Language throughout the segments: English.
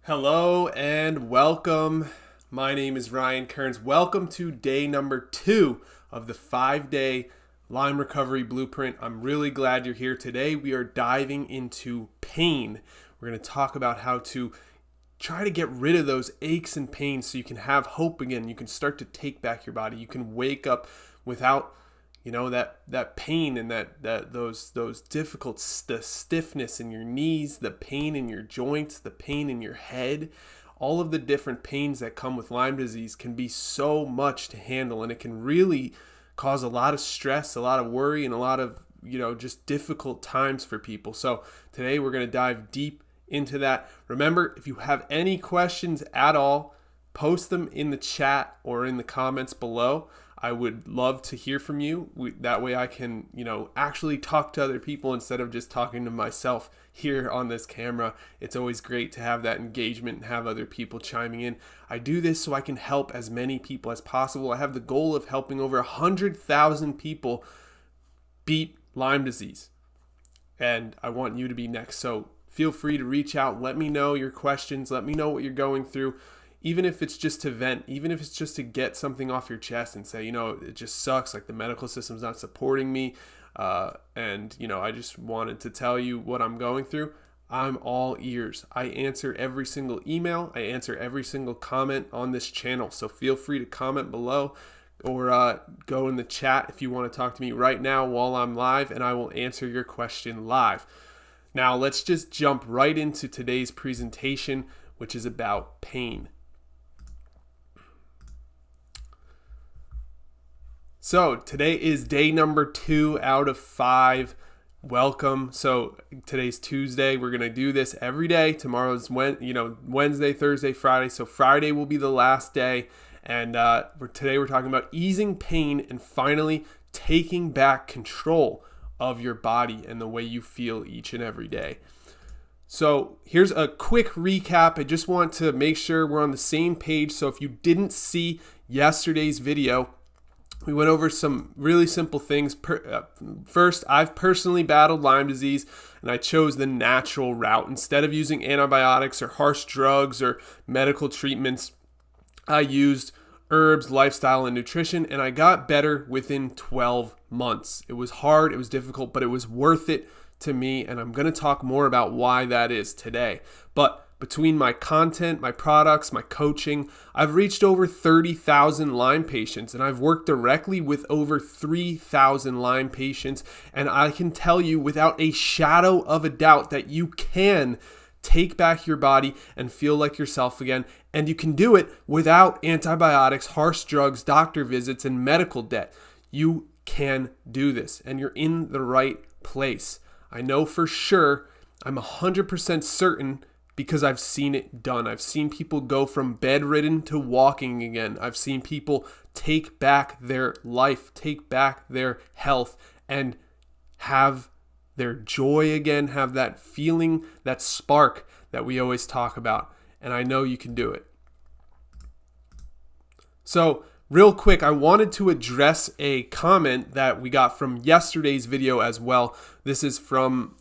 Hello and welcome. My name is Ryan Kearns. Welcome to day number 2 of the 5-day Lyme recovery blueprint. I'm really glad you're here today. We are diving into pain. We're going to talk about how to try to get rid of those aches and pains so you can have hope again. You can start to take back your body. You can wake up without that pain and those difficult the stiffness in your knees, the pain in your joints, the pain in your head. All of the different pains that come with Lyme disease can be so much to handle, and it can really cause a lot of stress, a lot of worry, and a lot of just difficult times for people. So today we're going to dive deep into that. Remember, if you have any questions at all, post them in the chat or in the comments below. I would love to hear from you. That way I can, actually talk to other people instead of just talking to myself here on this camera. It's always great to have that engagement and have other people chiming in. I do this so I can help as many people as possible. I have the goal of helping over 100,000 people beat Lyme disease. And I want you to be next. So feel free to reach out. Let me know your questions. Let me know what you're going through. Even if it's just to vent, even if it's just to get something off your chest and say, it just sucks, like the medical system's not supporting me, and I just wanted to tell you what I'm going through, I'm all ears. I answer every single email, I answer every single comment on this channel, so feel free to comment below or go in the chat if you want to talk to me right now while I'm live, and I will answer your question live. Now let's just jump right into today's presentation, which is about pain. So today is day number 2 out of 5. Welcome. So today's Tuesday. We're going to do this every day. Tomorrow's Wednesday, Thursday, Friday. So Friday will be the last day. And today we're talking about easing pain and finally taking back control of your body and the way you feel each and every day. So here's a quick recap. I just want to make sure we're on the same page. So if you didn't see yesterday's video, we went over some really simple things. First, I've personally battled Lyme disease, and I chose the natural route. Instead of using antibiotics or harsh drugs or medical treatments, I used herbs, lifestyle, and nutrition, and I got better within 12 months. It was hard, it was difficult, but it was worth it to me, and I'm going to talk more about why that is today. But between my content, my products, my coaching, I've reached over 30,000 Lyme patients, and I've worked directly with over 3,000 Lyme patients. And I can tell you without a shadow of a doubt that you can take back your body and feel like yourself again. And you can do it without antibiotics, harsh drugs, doctor visits, and medical debt. You can do this, and you're in the right place. I know for sure, I'm 100% certain, because I've seen it done. I've seen people go from bedridden to walking again. I've seen people take back their life, take back their health, and have their joy again, have that feeling, that spark that we always talk about. And I know you can do it. So real quick, I wanted to address a comment that we got from yesterday's video as well. This is from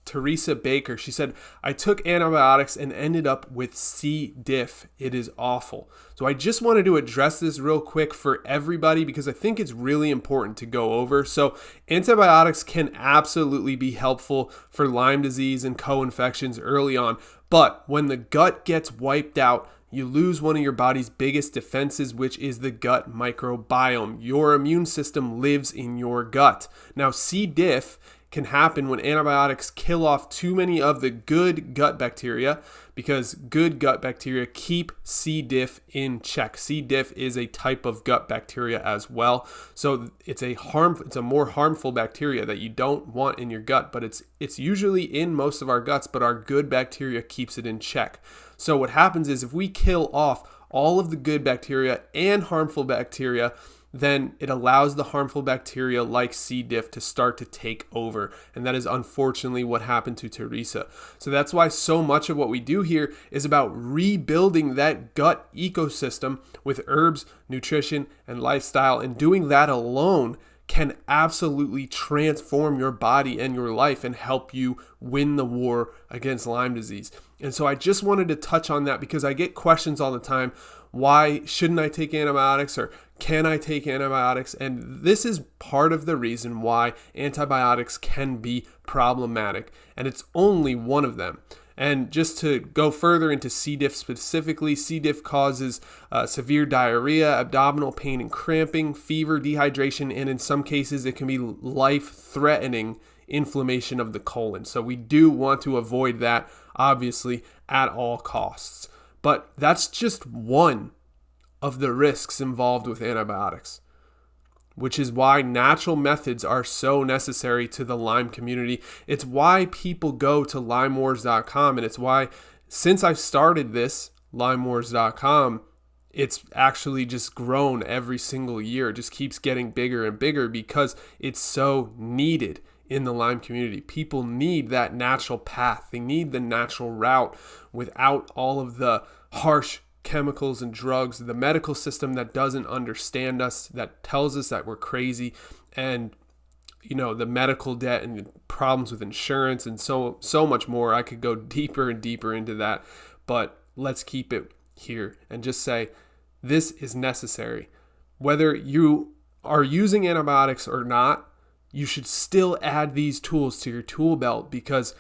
Teresa Baker. She said, I took antibiotics and ended up with C. diff. It is awful. So I just wanted to address this real quick for everybody because I think it's really important to go over. So antibiotics can absolutely be helpful for Lyme disease and co-infections early on. But when the gut gets wiped out, you lose one of your body's biggest defenses, which is the gut microbiome. Your immune system lives in your gut. Now, C. diff can happen when antibiotics kill off too many of the good gut bacteria, because good gut bacteria keep C. diff in check. C. diff is a type of gut bacteria as well. So it's a more harmful bacteria that you don't want in your gut, but it's usually in most of our guts, but our good bacteria keeps it in check. So what happens is if we kill off all of the good bacteria and harmful bacteria, then it allows the harmful bacteria like C. diff to start to take over. And that is unfortunately what happened to Teresa. So that's why so much of what we do here is about rebuilding that gut ecosystem with herbs, nutrition, and lifestyle. And doing that alone can absolutely transform your body and your life and help you win the war against Lyme disease. And so I just wanted to touch on that because I get questions all the time. Why shouldn't I take antibiotics, or can I take antibiotics? And this is part of the reason why antibiotics can be problematic, and it's only one of them. And just to go further into C. diff specifically, C. diff causes severe diarrhea, abdominal pain and cramping, fever, dehydration, and in some cases it can be life-threatening inflammation of the colon. So we do want to avoid that, obviously, at all costs. But that's just one of the risks involved with antibiotics, which is why natural methods are so necessary to the Lyme community. It's why people go to LymeWars.com, and it's why, since I started this, LymeWars.com, it's actually just grown every single year. It just keeps getting bigger and bigger because it's so needed in the Lyme community. People need that natural path. They need the natural route without all of the harsh chemicals and drugs, the medical system that doesn't understand us, that tells us that we're crazy, and the medical debt and problems with insurance and so much more. I could go deeper and deeper into that, but let's keep it here and just say this is necessary. Whether you are using antibiotics or not, you should still add these tools to your tool belt because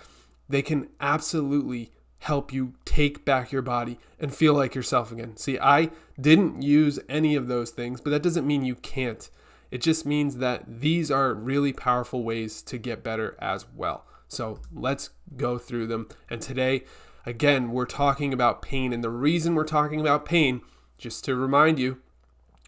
they can absolutely help you take back your body and feel like yourself again. See, I didn't use any of those things, but that doesn't mean you can't. It just means that these are really powerful ways to get better as well. So let's go through them. And today, again, we're talking about pain. And the reason we're talking about pain, just to remind you,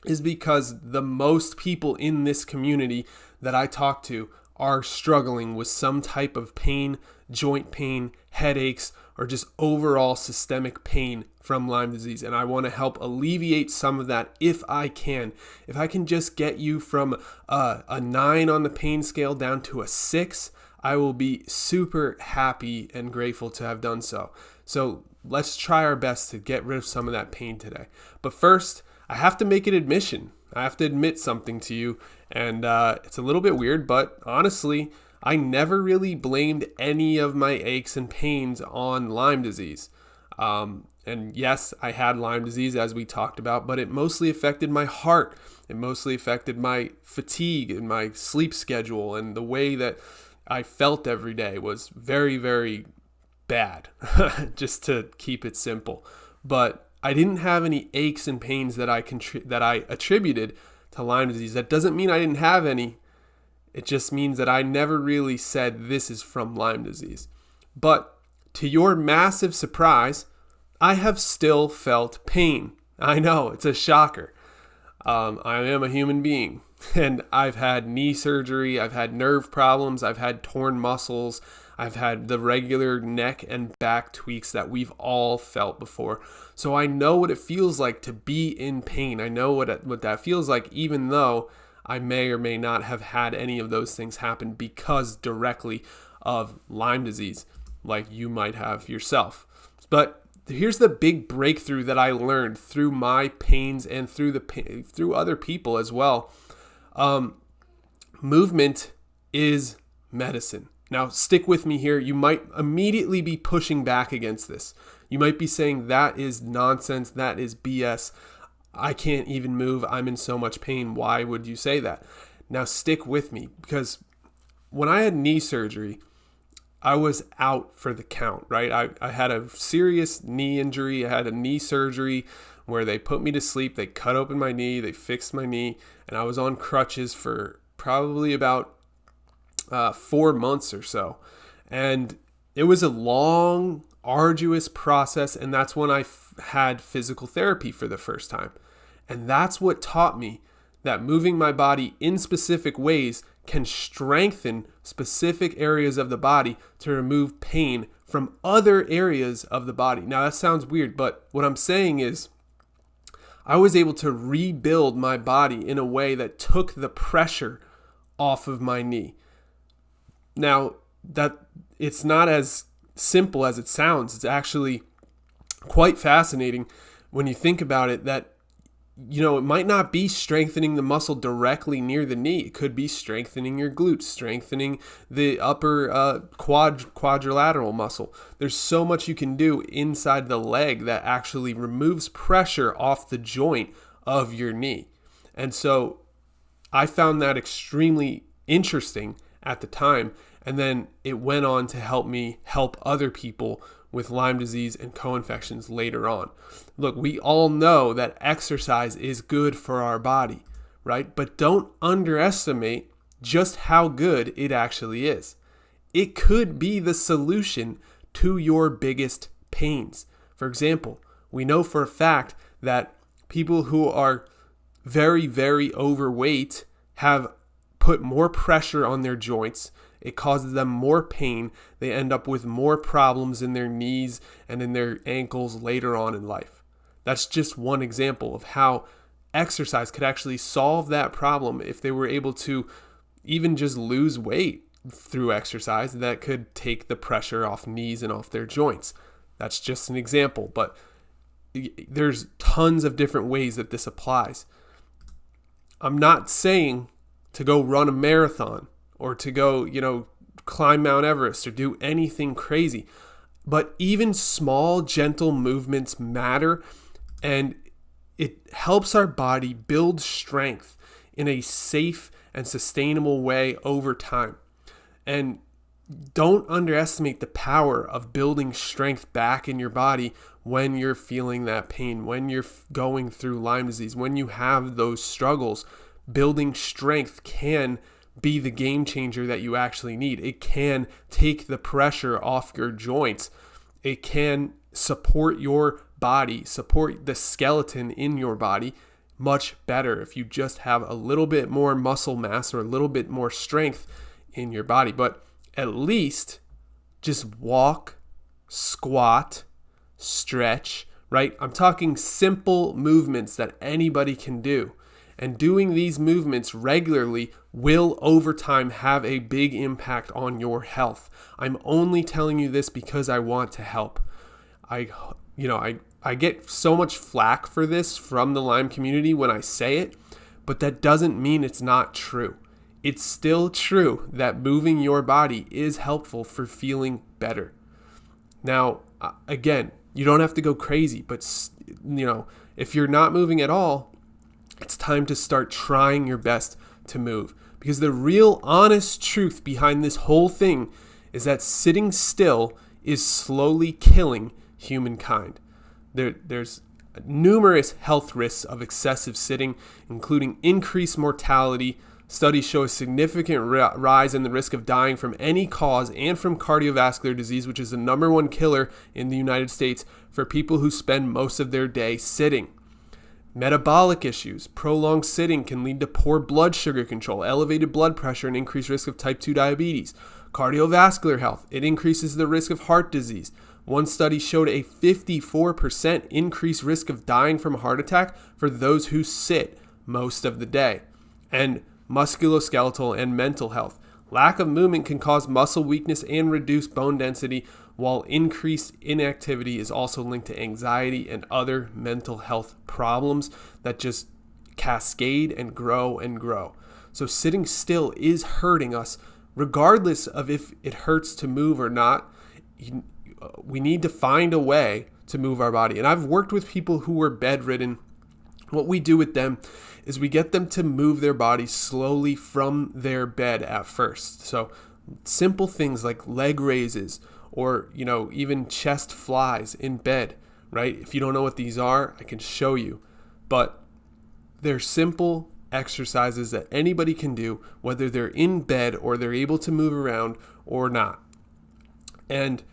is because the most people in this community that I talk to are struggling with some type of pain, joint pain, headaches, or just overall systemic pain from Lyme disease. And I want to help alleviate some of that if I can. If I can just get you from a 9 on the pain scale down to a 6, I will be super happy and grateful to have done so. So let's try our best to get rid of some of that pain today. But first, I have to make an admission. I have to admit something to you, and it's a little bit weird, but honestly, I never really blamed any of my aches and pains on Lyme disease. And yes, I had Lyme disease, as we talked about, but it mostly affected my heart. It mostly affected my fatigue and my sleep schedule, and the way that I felt every day was very, very bad, just to keep it simple. But I didn't have any aches and pains that I attributed to Lyme disease. That doesn't mean I didn't have any. It just means that I never really said this is from Lyme disease. But to your massive surprise, I have still felt pain. I know, it's a shocker. I am a human being, and I've had knee surgery, I've had nerve problems, I've had torn muscles, I've had the regular neck and back tweaks that we've all felt before. So I know what it feels like to be in pain. I know what that feels like, even though I may or may not have had any of those things happen because directly of Lyme disease, like you might have yourself. But here's the big breakthrough that I learned through my pains and through other people as well. Movement is medicine. Now, stick with me here. You might immediately be pushing back against this. You might be saying that is nonsense, that is BS. I can't even move. I'm in so much pain. Why would you say that? Now, stick with me, because when I had knee surgery, I was out for the count, right? I had a serious knee injury. I had a knee surgery where they put me to sleep. They cut open my knee. They fixed my knee. And I was on crutches for probably about 4 months or so. And it was a long, arduous process. And that's when I had physical therapy for the first time. And that's what taught me that moving my body in specific ways can strengthen specific areas of the body to remove pain from other areas of the body. Now, that sounds weird, but what I'm saying is I was able to rebuild my body in a way that took the pressure off of my knee. Now, that it's not as simple as it sounds. It's actually quite fascinating when you think about it, that it might not be strengthening the muscle directly near the knee. It could be strengthening your glutes, strengthening the upper quadrilateral muscle. There's so much you can do inside the leg that actually removes pressure off the joint of your knee. And so I found that extremely interesting at the time. And then it went on to help me help other people with Lyme disease and co-infections later on. Look, we all know that exercise is good for our body, right? But don't underestimate just how good it actually is. It could be the solution to your biggest pains. For example, we know for a fact that people who are very, very overweight have put more pressure on their joints. It causes them more pain. They end up with more problems in their knees and in their ankles later on in life. That's just one example of how exercise could actually solve that problem if they were able to even just lose weight through exercise. That could take the pressure off knees and off their joints. That's just an example, but there's tons of different ways that this applies. I'm not saying to go run a marathon or to go, climb Mount Everest or do anything crazy. But even small, gentle movements matter, and it helps our body build strength in a safe and sustainable way over time. And don't underestimate the power of building strength back in your body when you're feeling that pain, when you're going through Lyme disease, when you have those struggles. Building strength can be the game changer that you actually need. It can take the pressure off your joints. It can support your body, support the skeleton in your body much better if you just have a little bit more muscle mass or a little bit more strength in your body. But at least just walk, squat, stretch, right? I'm talking simple movements that anybody can do. And doing these movements regularly will over time have a big impact on your health. I'm only telling you this because I want to help. I get so much flack for this from the Lyme community when I say it, but that doesn't mean it's not true. It's still true that moving your body is helpful for feeling better. Now, again, you don't have to go crazy, but if you're not moving at all, it's time to start trying your best to move. Because the real honest truth behind this whole thing is that sitting still is slowly killing humankind. There's numerous health risks of excessive sitting, including increased mortality. Studies show a significant rise in the risk of dying from any cause and from cardiovascular disease, which is the number one killer in the United States for people who spend most of their day sitting. Metabolic issues. Prolonged sitting can lead to poor blood sugar control, elevated blood pressure, and increased risk of type 2 diabetes. Cardiovascular health. It increases the risk of heart disease. One study showed a 54% increased risk of dying from a heart attack for those who sit most of the day. And musculoskeletal and mental health. Lack of movement can cause muscle weakness and reduce bone density, while increased inactivity is also linked to anxiety and other mental health problems that just cascade and grow and grow. So sitting still is hurting us, regardless of if it hurts to move or not. We need to find a way to move our body. And I've worked with people who were bedridden. What we do with them is we get them to move their body slowly from their bed at first. So simple things like leg raises or, even chest flies in bed, right? If you don't know what these are, I can show you. But they're simple exercises that anybody can do, whether they're in bed or they're able to move around or not. And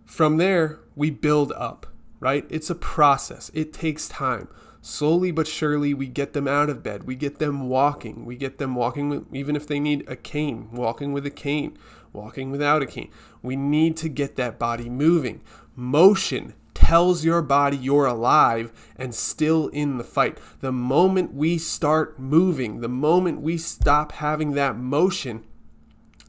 from there, we build up, right? It's a process. It takes time. Slowly but surely, we get them out of bed. We get them walking. We get them walking, even if they need a cane, walking with a cane, walking without a cane. We need to get that body moving. Motion tells your body you're alive and still in the fight. The moment we start moving, the moment we stop having that motion,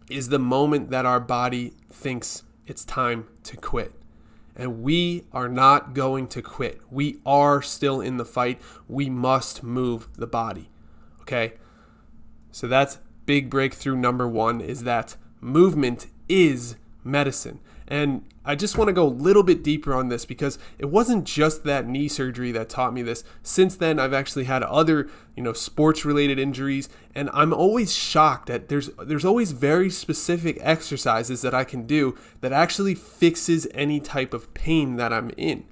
is the moment that our body thinks it's time to quit. and we are not going to quit. We are still in the fight. We must move the body. Okay? So that's big breakthrough number 1, is that movement is medicine. And I just want to go a little bit deeper on this because it wasn't just that knee surgery that taught me this. Since then, I've actually had other, sports related injuries, and I'm always shocked that there's always very specific exercises that I can do that actually fixes any type of pain that I'm in.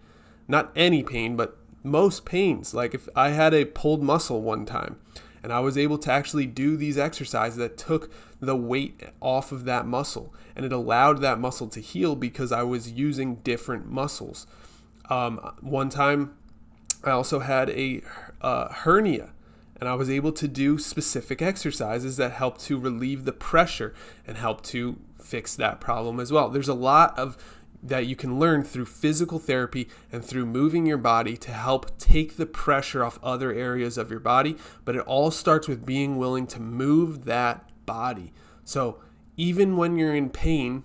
Not any pain, but most pains. Like if I had a pulled muscle one time, and I was able to actually do these exercises that took the weight off of that muscle, and it allowed that muscle to heal because I was using different muscles. One time I also had a hernia, and I was able to do specific exercises that helped to relieve the pressure and help to fix that problem as well. There's a lot of that you can learn through physical therapy and through moving your body to help take the pressure off other areas of your body, but it all starts with being willing to move that body. So even when you're in pain,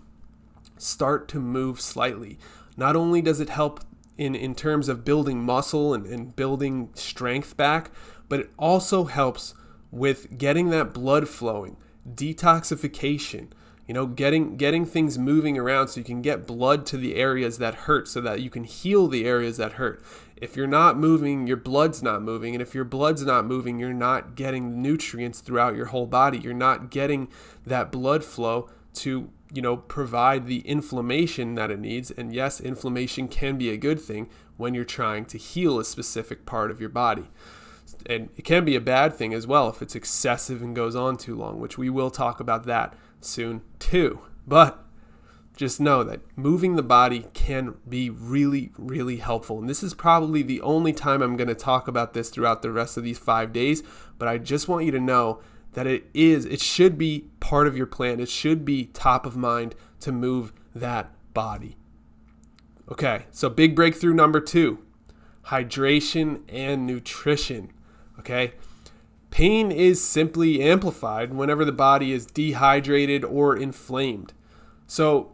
start to move slightly. Not only does it help in terms of building muscle and building strength back, but it also helps with getting that blood flowing, detoxification, getting things moving around so you can get blood to the areas that hurt so that you can heal the areas that hurt. If you're not moving, your blood's not moving. And if your blood's not moving, you're not getting nutrients throughout your whole body. You're not getting that blood flow to, provide the inflammation that it needs. And yes, inflammation can be a good thing when you're trying to heal a specific part of your body. And it can be a bad thing as well if it's excessive and goes on too long, which we will talk about that soon too. But just know that moving the body can be really, really helpful. And this is probably the only time I'm going to talk about this throughout the rest of these 5 days. But I just want you to know that it should be part of your plan. It should be top of mind to move that body. Okay, so big breakthrough number 2, hydration and nutrition. Okay. Pain is simply amplified whenever the body is dehydrated or inflamed. So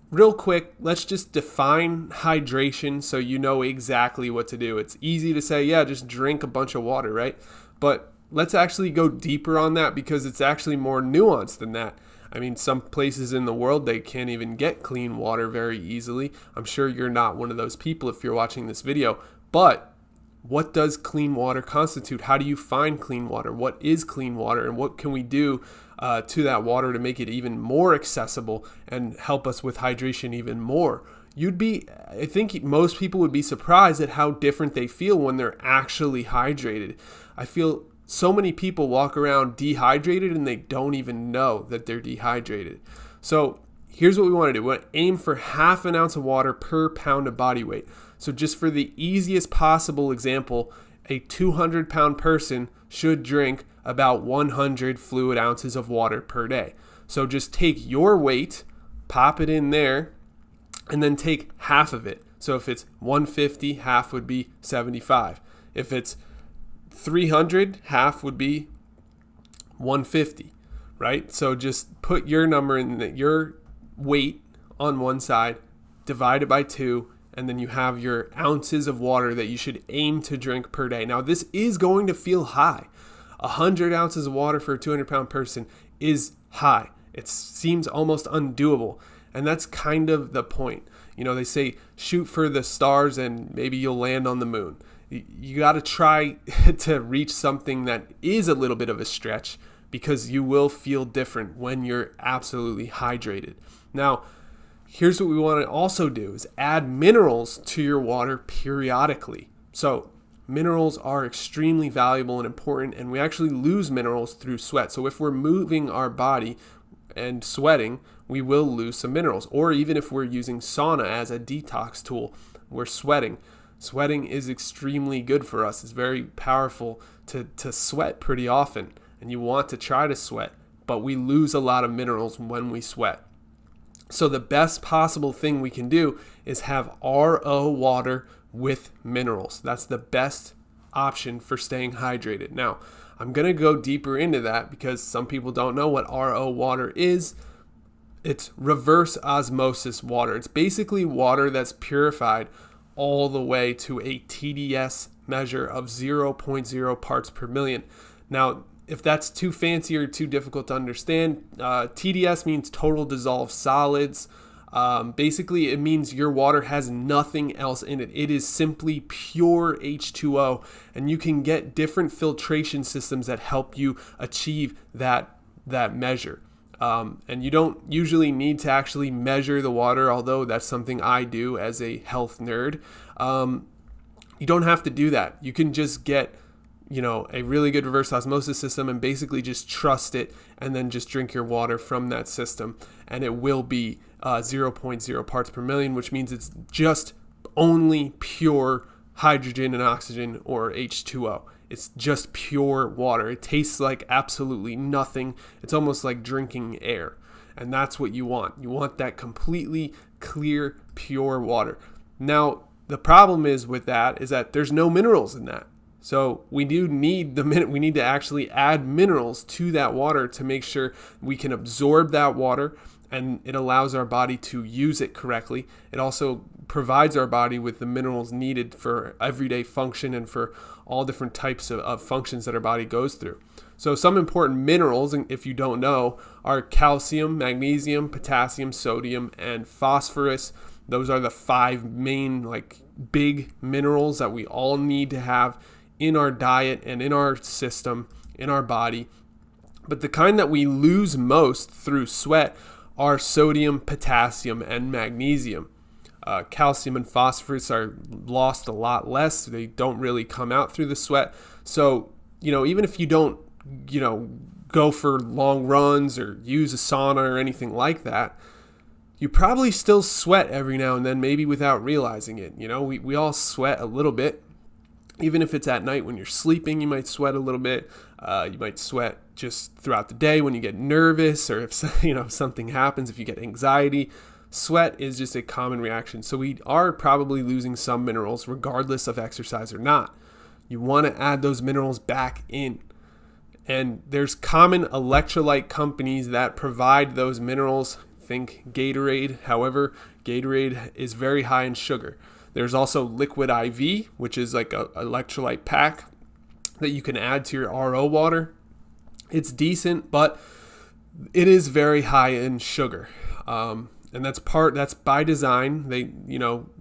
real quick, let's just define hydration so you know exactly what to do. It's easy to say, yeah, just drink a bunch of water, right? But let's actually go deeper on that because it's actually more nuanced than that. I mean, some places in the world, they can't even get clean water very easily. I'm sure you're not one of those people if you're watching this video, but what does clean water constitute? How do you find clean water? What is clean water? And what can we do to that water to make it even more accessible and help us with hydration even more? I think most people would be surprised at how different they feel when they're actually hydrated. I feel so many people walk around dehydrated and they don't even know that they're dehydrated. So here's what we want to do. We want to aim for 1/2 ounce of water per pound of body weight. So just for the easiest possible example, a 200-pound person should drink about 100 fluid ounces of water per day. So just take your weight, pop it in there, and then take half of it. So if it's 150, half would be 75. If it's 300, half would be 150, right? So just put your number in your weight on one side, divide it by 2, and then you have your ounces of water that you should aim to drink per day. Now, this is going to feel high. 100 ounces of water for a 200-pound person is high. It seems almost undoable, and that's kind of the point. They say shoot for the stars and maybe you'll land on the moon. You got to try to reach something that is a little bit of a stretch because you will feel different when you're absolutely hydrated. Now, here's what we want to also do is add minerals to your water periodically. So minerals are extremely valuable and important, and we actually lose minerals through sweat. So if we're moving our body and sweating, we will lose some minerals. Or even if we're using sauna as a detox tool, we're sweating. Sweating is extremely good for us. It's very powerful to sweat pretty often, and you want to try to sweat, but we lose a lot of minerals when we sweat. So the best possible thing we can do is have RO water with minerals. That's the best option for staying hydrated. Now, I'm going to go deeper into that because some people don't know what RO water is. It's reverse osmosis water. It's basically water that's purified all the way to a TDS measure of zero point 0.0 parts per million. Now, if that's too fancy or too difficult to understand, TDS means total dissolved solids. Basically, it means your water has nothing else in it. It is simply pure H2O, and you can get different filtration systems that help you achieve that measure. And you don't usually need to actually measure the water, although that's something I do as a health nerd. You don't have to do that. You can just get a really good reverse osmosis system and basically just trust it, and then just drink your water from that system, and it will be 0.0 parts per million, which means it's just only pure hydrogen and oxygen, or H2O. It's just pure water. It tastes like absolutely nothing. It's almost like drinking air, and that's what you want. You want that completely clear, pure water. Now, the problem is that there's no minerals in that. So we need to actually add minerals to that water to make sure we can absorb that water, and it allows our body to use it correctly. It also provides our body with the minerals needed for everyday function and for all different types of functions that our body goes through. So some important minerals, if you don't know, are calcium, magnesium, potassium, sodium, and phosphorus. Those are the 5 main big minerals that we all need to have in our diet and in our system, in our body. But the kind that we lose most through sweat are sodium, potassium, and magnesium. Calcium and phosphorus are lost a lot less. They don't really come out through the sweat. So, even if you don't, go for long runs or use a sauna or anything like that, you probably still sweat every now and then, maybe without realizing it. We all sweat a little bit. Even if it's at night when you're sleeping, you might sweat a little bit. You might sweat just throughout the day when you get nervous, or if something happens, if you get anxiety. Sweat is just a common reaction. So we are probably losing some minerals regardless of exercise or not. You want to add those minerals back in. And there's common electrolyte companies that provide those minerals. Think Gatorade. However, Gatorade is very high in sugar. There's also Liquid IV, which is like an electrolyte pack that you can add to your RO water. It's decent, but it is very high in sugar. And that's by design.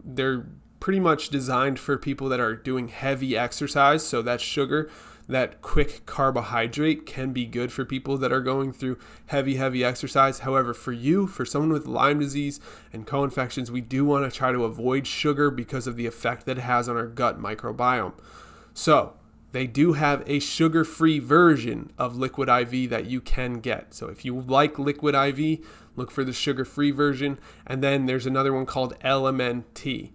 They're pretty much designed for people that are doing heavy exercise. So that sugar, that quick carbohydrate, can be good for people that are going through heavy exercise. However, for someone with Lyme disease and co-infections, we do want to try to avoid sugar because of the effect that it has on our gut microbiome. So they do have a sugar-free version of Liquid IV that you can get. So if you like Liquid IV, look for the sugar-free version. And then there's another one called LMNT.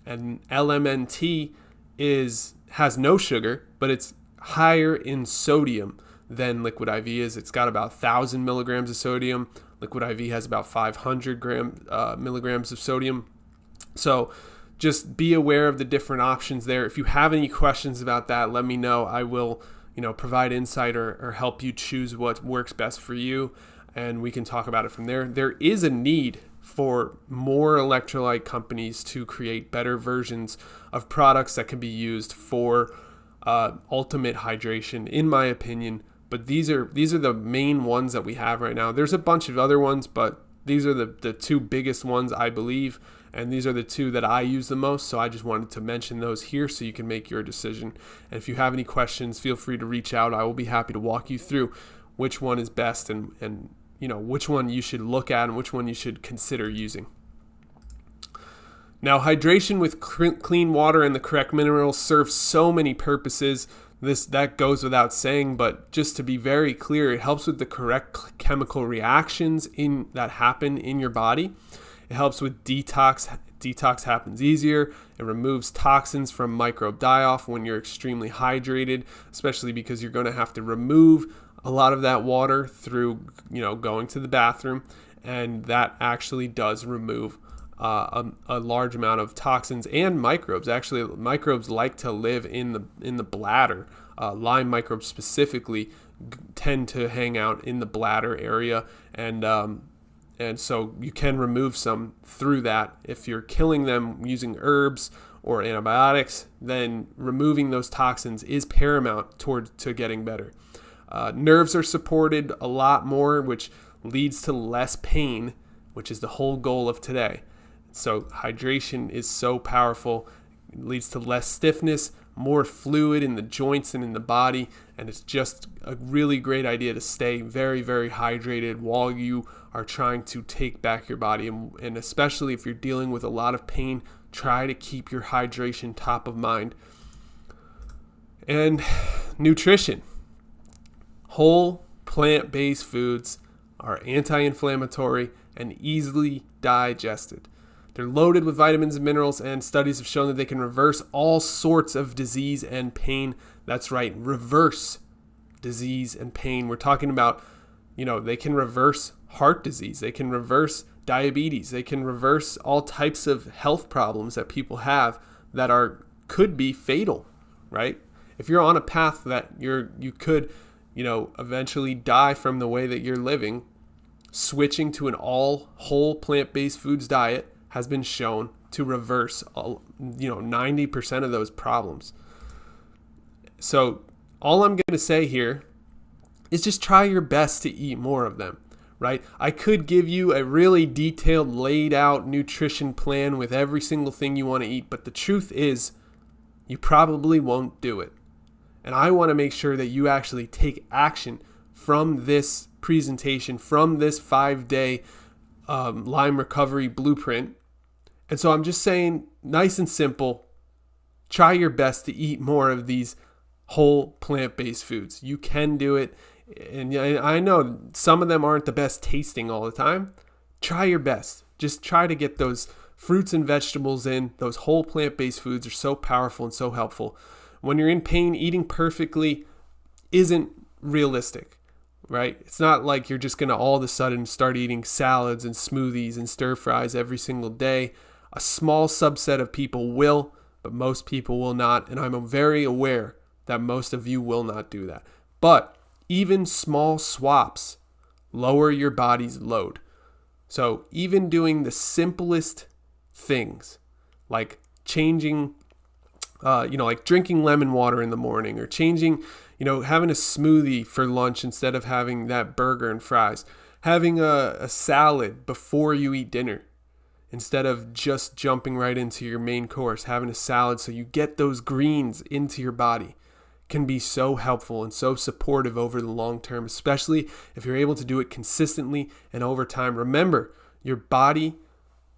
And LMNT has no sugar, but it's higher in sodium than Liquid IV is. It's got about 1,000 milligrams of sodium. Liquid IV has about 500 milligrams of sodium. So just be aware of the different options there. If you have any questions about that, let me know. I will, provide insight or help you choose what works best for you, and we can talk about it from there. There is a need for more electrolyte companies to create better versions of products that can be used for ultimate hydration, in my opinion. But these are the main ones that we have right now. There's a bunch of other ones, but these are the 2 biggest ones, I believe, and these are the 2 that I use the most. So I just wanted to mention those here so you can make your decision. And if you have any questions, feel free to reach out. I will be happy to walk you through which one is best and which one you should look at and which one you should consider using. Now, hydration with clean water and the correct minerals serves so many purposes. That goes without saying, but just to be very clear, it helps with the correct chemical reactions that happen in your body. It helps with detox. Detox happens easier. It removes toxins from microbe die-off when you're extremely hydrated, especially because you're going to have to remove a lot of that water through, going to the bathroom, and that actually does remove a large amount of toxins and microbes. Actually, microbes like to live in the bladder. Lyme microbes specifically tend to hang out in the bladder area, and And so you can remove some through that. If you're killing them using herbs or antibiotics, then removing those toxins is paramount to getting better. Nerves are supported a lot more, which leads to less pain, which is the whole goal of today. So hydration is so powerful. It leads to less stiffness, more fluid in the joints and in the body, and it's just a really great idea to stay very, very hydrated while you are trying to take back your body. And especially if you're dealing with a lot of pain, try to keep your hydration top of mind. And nutrition. Whole plant-based foods are anti-inflammatory and easily digested. They're loaded with vitamins and minerals, and studies have shown that they can reverse all sorts of disease and pain. That's right, reverse disease and pain. We're talking about, they can reverse heart disease. They can reverse diabetes. They can reverse all types of health problems that people have that could be fatal, right? If you're on a path that you could, eventually die from the way that you're living, switching to an all whole plant-based foods diet has been shown to reverse 90% of those problems. So all I'm going to say here is just try your best to eat more of them, right? I could give you a really detailed, laid out nutrition plan with every single thing you want to eat, but the truth is you probably won't do it. And I want to make sure that you actually take action from this presentation, from this 5-day Lyme recovery blueprint. And so I'm just saying, nice and simple, try your best to eat more of these whole plant-based foods. You can do it. And I know some of them aren't the best tasting all the time. Try your best. Just try to get those fruits and vegetables in. Those whole plant-based foods are so powerful and so helpful. When you're in pain, eating perfectly isn't realistic, right? It's not like you're just going to all of a sudden start eating salads and smoothies and stir fries every single day. A small subset of people will, but most people will not. And I'm very aware that most of you will not do that. But even small swaps lower your body's load. So even doing the simplest things, like changing, like drinking lemon water in the morning, or changing, having a smoothie for lunch instead of having that burger and fries, having a salad before you eat dinner instead of just jumping right into your main course, having a salad so you get those greens into your body can be so helpful and so supportive over the long term, especially if you're able to do it consistently and over time. Remember, your body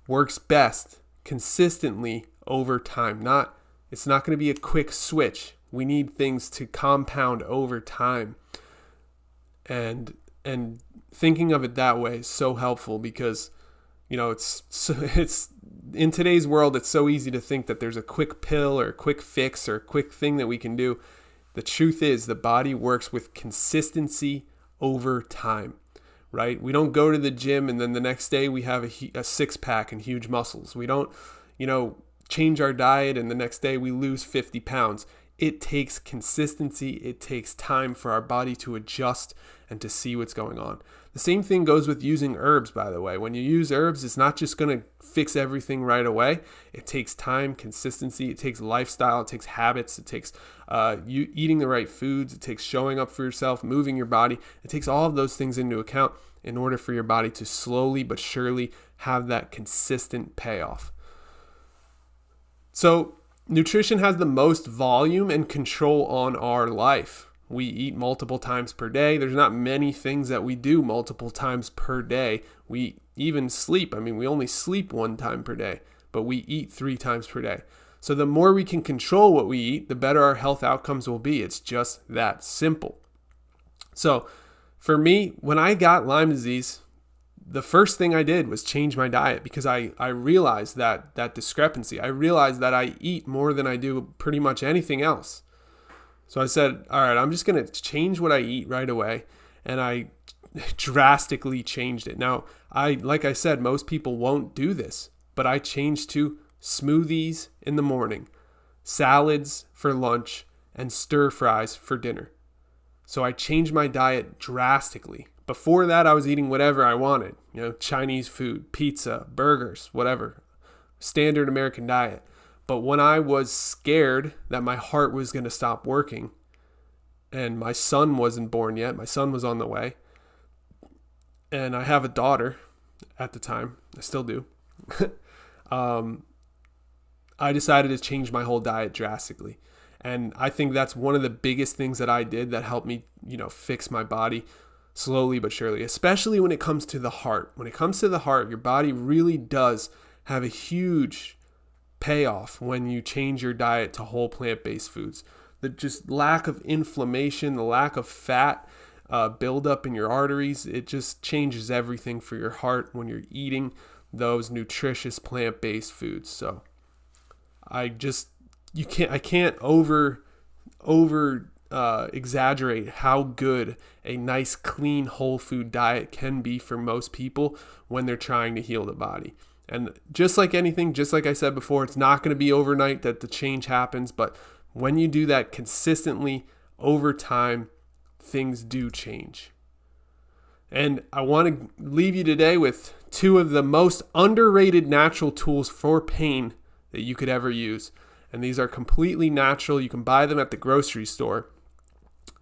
works best consistently over time. It's not going to be a quick switch. We need things to compound over time. And thinking of it that way is so helpful because, it's in today's world, it's so easy to think that there's a quick pill or a quick fix or a quick thing that we can do. The truth is the body works with consistency over time, right? We don't go to the gym and then the next day we have a six-pack and huge muscles. We don't, change our diet and the next day we lose 50 pounds. It takes consistency. It takes time for our body to adjust and to see what's going on. The same thing goes with using herbs, by the way. When you use herbs, it's not just going to fix everything right away. It takes time, consistency. It takes lifestyle. It takes habits. It takes you eating the right foods. It takes showing up for yourself, moving your body. It takes all of those things into account in order for your body to slowly but surely have that consistent payoff. So nutrition has the most volume and control on our life. We eat multiple times per day. There's not many things that we do multiple times per day. We even sleep. We only sleep 1 time per day, but we eat 3 times per day. So the more we can control what we eat, the better our health outcomes will be. It's just that simple. So for me, when I got Lyme disease, the first thing I did was change my diet because I realized that discrepancy. I realized that I eat more than I do pretty much anything else. So I said, all right, I'm just going to change what I eat right away. And I drastically changed it. Now, like I said, most people won't do this, but I changed to smoothies in the morning, salads for lunch, and stir fries for dinner. So I changed my diet drastically. before that, I was eating whatever I wanted, Chinese food, pizza, burgers, whatever, standard American diet. But when I was scared that my heart was going to stop working and my son wasn't born yet, my son was on the way, and I have a daughter at the time, I still do, I decided to change my whole diet drastically. And I think that's one of the biggest things that I did that helped me, fix my body slowly but surely, especially when it comes to the heart. When it comes to the heart, your body really does have a huge payoff when you change your diet to whole plant-based foods. The just lack of inflammation, the lack of fat buildup in your arteries, it just changes everything for your heart when you're eating those nutritious plant-based foods. So I can't exaggerate how good a nice clean whole food diet can be for most people when they're trying to heal the body. And just like anything, just like I said before, it's not going to be overnight that the change happens, but when you do that consistently over time, things do change. And I want to leave you today with two of the most underrated natural tools for pain that you could ever use. And these are completely natural. You can buy them at the grocery store.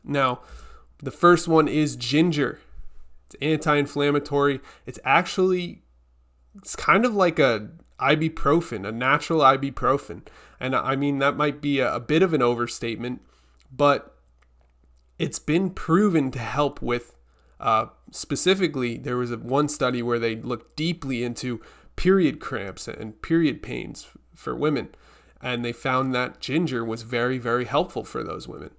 Now, the first one is ginger. It's anti-inflammatory. It's kind of like a ibuprofen, a natural ibuprofen. And I mean, that might be a bit of an overstatement, but it's been proven to help with, specifically, there was one study where they looked deeply into period cramps and period pains for women. And they found that ginger was very, very helpful for those women.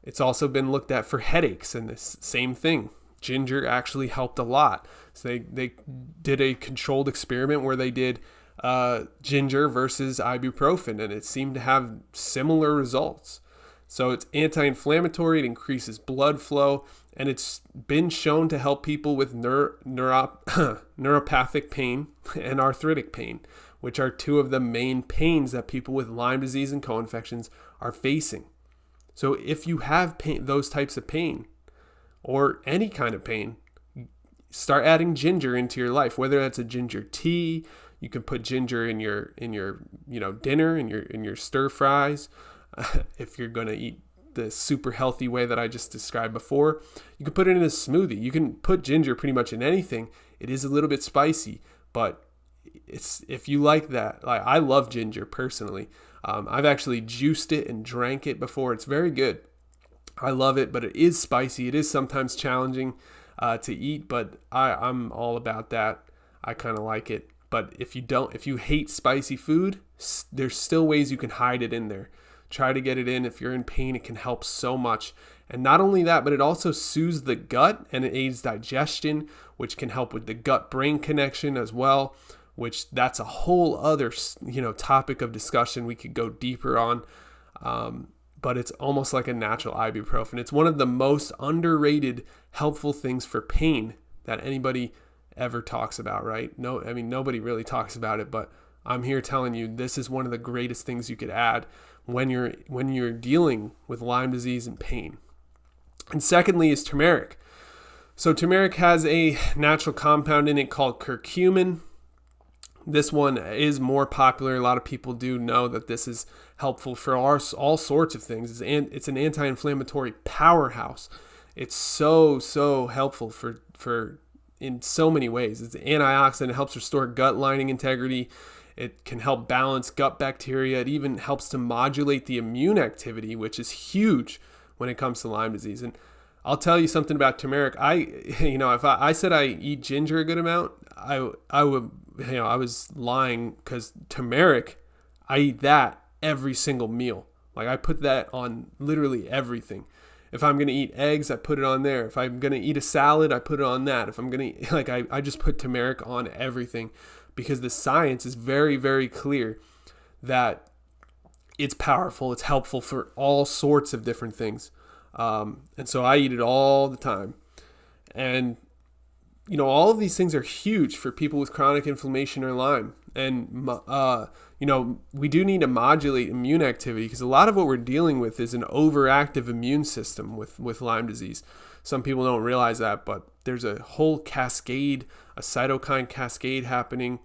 It's also been looked at for headaches, and this same thing. Ginger actually helped a lot. So they did a controlled experiment where they did ginger versus ibuprofen, and it seemed to have similar results. So it's anti-inflammatory, it increases blood flow, and it's been shown to help people with neuropathic pain and arthritic pain, which are two of the main pains that people with Lyme disease and co-infections are facing. So if you have pain, those types of pain, or any kind of pain, start adding ginger into your life. Whether that's a ginger tea, you can put ginger in your dinner, in your stir fries. If you're going to eat the super healthy way that I just described before, you can put it in a smoothie. You can put ginger pretty much in anything. It is a little bit spicy, but if you like that, like I love ginger personally. I've actually juiced it and drank it before. It's very good. I love it, but it is spicy. It is sometimes challenging to eat, but I'm all about that. I kind of like it. But if you hate spicy food, there's still ways you can hide it in there. Try to get it in. If you're in pain, it can help so much. And not only that, but it also soothes the gut and it aids digestion, which can help with the gut-brain connection as well, which that's a whole other, topic of discussion we could go deeper on. But it's almost like a natural ibuprofen. It's one of the most underrated helpful things for pain that anybody ever talks about, right? Nobody really talks about it, but I'm here telling you this is one of the greatest things you could add when you're dealing with Lyme disease and pain. And secondly is turmeric. So turmeric has a natural compound in it called curcumin. This one is more popular. A lot of people do know that this is helpful for all sorts of things. It's an anti-inflammatory powerhouse. It's so helpful for in so many ways. It's an antioxidant. It helps restore gut lining integrity. It can help balance gut bacteria. It even helps to modulate the immune activity, which is huge when it comes to Lyme disease. And I'll tell you something about turmeric. If I said I eat ginger a good amount, I was lying, because turmeric, I eat that every single meal. Like I put that on literally everything. If I'm going to eat eggs, I put it on there. If I'm going to eat a salad, I put it on that. If I'm going to, I just put turmeric on everything, because the science is very, very clear that it's powerful. It's helpful for all sorts of different things. And so I eat it all the time. And, all of these things are huge for people with chronic inflammation or Lyme. And, we do need to modulate immune activity, because a lot of what we're dealing with is an overactive immune system with Lyme disease. Some people don't realize that, but there's a whole cascade, a cytokine cascade happening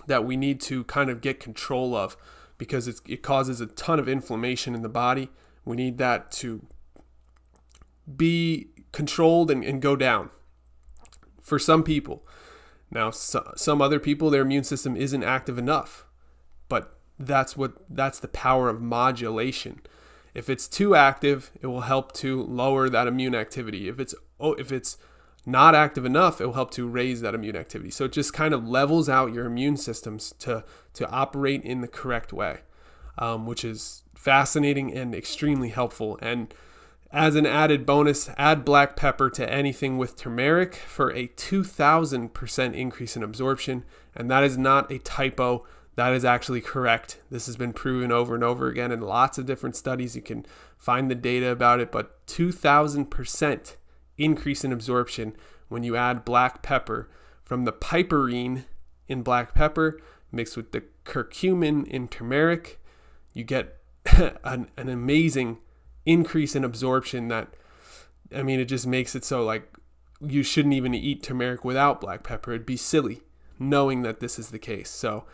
that we need to kind of get control of, because it causes a ton of inflammation in the body. We need that to be controlled and go down for some people. Now, some other people, their immune system isn't active enough, but that's the power of modulation. If it's too active, it will help to lower that immune activity. If it's not active enough, it will help to raise that immune activity. So it just kind of levels out your immune systems to operate in the correct way, which is fascinating and extremely helpful. And as an added bonus, add black pepper to anything with turmeric for a 2,000% increase in absorption. And that is not a typo. That is actually correct. This has been proven over and over again in lots of different studies. You can find the data about it, but 2,000% increase in absorption when you add black pepper from the piperine in black pepper mixed with the curcumin in turmeric. You get an amazing increase in absorption that, it just makes it so like you shouldn't even eat turmeric without black pepper. It'd be silly knowing that this is the case. So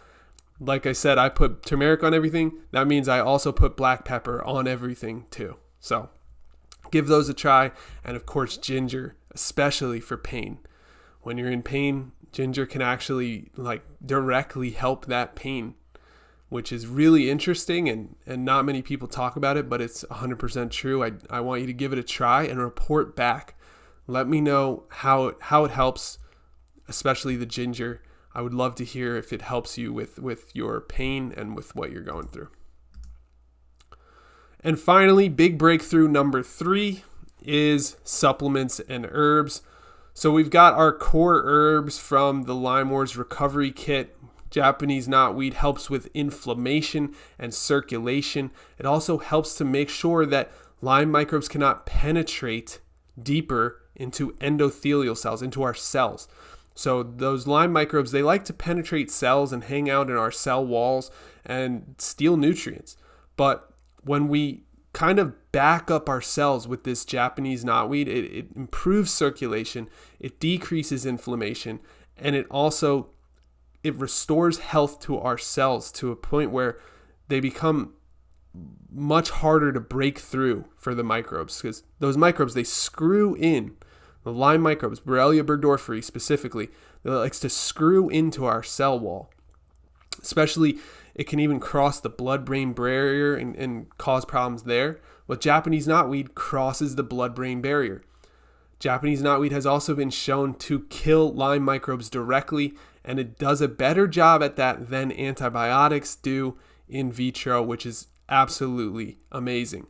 like I said, I put turmeric on everything. That means I also put black pepper on everything too. So give those a try. And of course, ginger, especially for pain. When you're in pain, ginger can actually directly help that pain, which is really interesting, and not many people talk about it, but it's 100% true. I want you to give it a try and report back. Let me know how it helps, especially the ginger. I would love to hear if it helps you with your pain and with what you're going through. And finally, big breakthrough number 3 is supplements and herbs. So we've got our core herbs from the Lyme Wars recovery kit. Japanese knotweed helps with inflammation and circulation. It also helps to make sure that Lyme microbes cannot penetrate deeper into endothelial cells, into our cells. So those Lyme microbes, they like to penetrate cells and hang out in our cell walls and steal nutrients. But when we kind of back up our cells with this Japanese knotweed, it improves circulation, it decreases inflammation, and it restores health to our cells to a point where they become much harder to break through for the microbes, because those microbes, they screw in. The Lyme microbes, Borrelia burgdorferi specifically, that likes to screw into our cell wall. Especially, it can even cross the blood-brain barrier and cause problems there. But Japanese knotweed crosses the blood-brain barrier. Japanese knotweed has also been shown to kill Lyme microbes directly, and it does a better job at that than antibiotics do in vitro, which is absolutely amazing.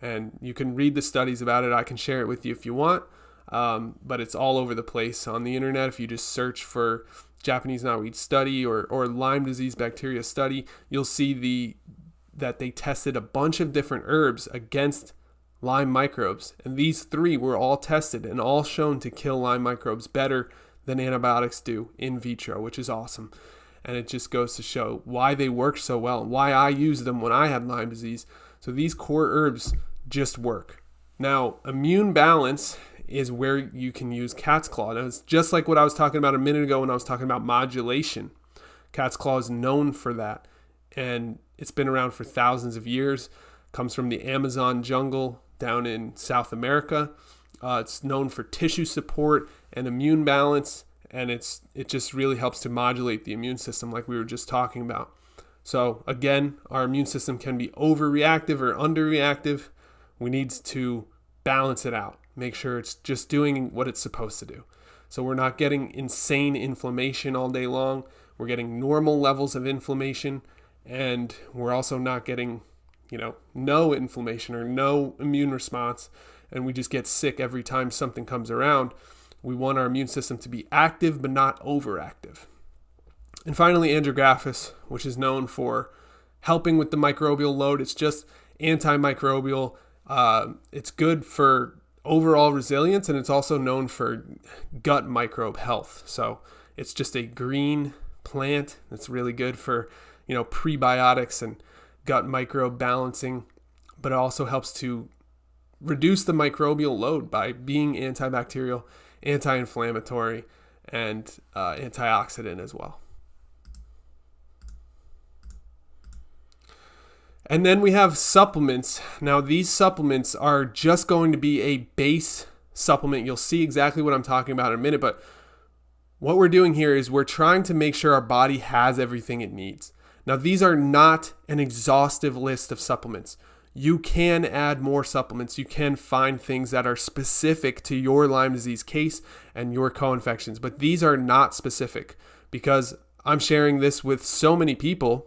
And you can read the studies about it. I can share it with you if you want. But it's all over the place on the internet. If you just search for Japanese knotweed study or Lyme disease bacteria study, you'll see that they tested a bunch of different herbs against Lyme microbes. And these 3 were all tested and all shown to kill Lyme microbes better than antibiotics do in vitro, which is awesome. And it just goes to show why they work so well and why I used them when I had Lyme disease. So these core herbs just work. Now, immune balance is where you can use cat's claw. Now, it's just like what I was talking about a minute ago when I was talking about modulation. Cat's claw is known for that, and it's been around for thousands of years. Comes from the Amazon jungle down in South America. It's known for tissue support and immune balance, and it just really helps to modulate the immune system like we were just talking about. So again, our immune system can be overreactive or underreactive. We need to balance it out. Make sure it's just doing what it's supposed to do. So we're not getting insane inflammation all day long. We're getting normal levels of inflammation, and we're also not getting, no inflammation or no immune response, and we just get sick every time something comes around. We want our immune system to be active but not overactive. And finally, andrographis, which is known for helping with the microbial load. It's just antimicrobial. It's good for overall resilience, and it's also known for gut microbe health. So it's just a green plant that's really good for, prebiotics and gut microbe balancing, but it also helps to reduce the microbial load by being antibacterial anti-inflammatory, and antioxidant as well. And then we have supplements. Now, these supplements are just going to be a base supplement. You'll see exactly what I'm talking about in a minute, but what we're doing here is we're trying to make sure our body has everything it needs. Now, these are not an exhaustive list of supplements. You can add more supplements. You can find things that are specific to your Lyme disease case and your co-infections, but these are not specific because I'm sharing this with so many people.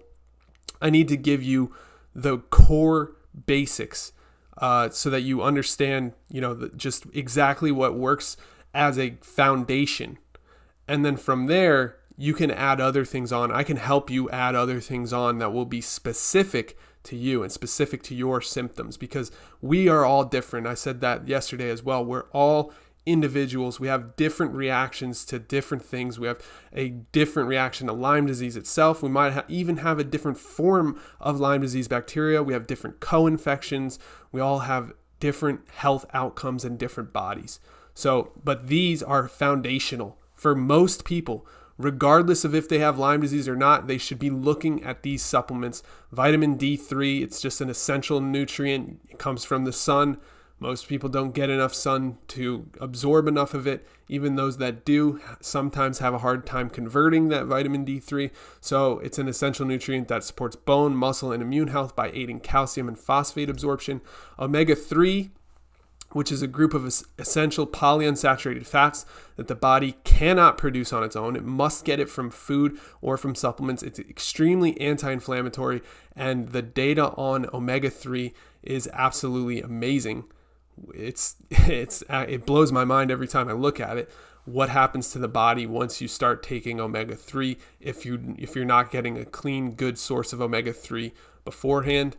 I need to give you the core basics so that you understand, just exactly what works as a foundation. And then from there, you can add other things on. I can help you add other things on that will be specific to you and specific to your symptoms, because we are all different. I said that yesterday as well. We're all individuals. We have different reactions to different things. We have a different reaction to Lyme disease itself. We might even have a different form of Lyme disease bacteria. We have different co-infections. We all have different health outcomes in different bodies. But these are foundational for most people. Regardless of if they have Lyme disease or not, they should be looking at these supplements. Vitamin D3, it's just an essential nutrient. It comes from the sun. Most people don't get enough sun to absorb enough of it. Even those that do sometimes have a hard time converting that vitamin D3. So it's an essential nutrient that supports bone, muscle, and immune health by aiding calcium and phosphate absorption. Omega-3, which is a group of essential polyunsaturated fats that the body cannot produce on its own. It must get it from food or from supplements. It's extremely anti-inflammatory, and the data on omega-3 is absolutely amazing. It blows my mind every time I look at it. What happens to the body once you start taking omega-3 if you're not getting a clean, good source of omega-3 beforehand?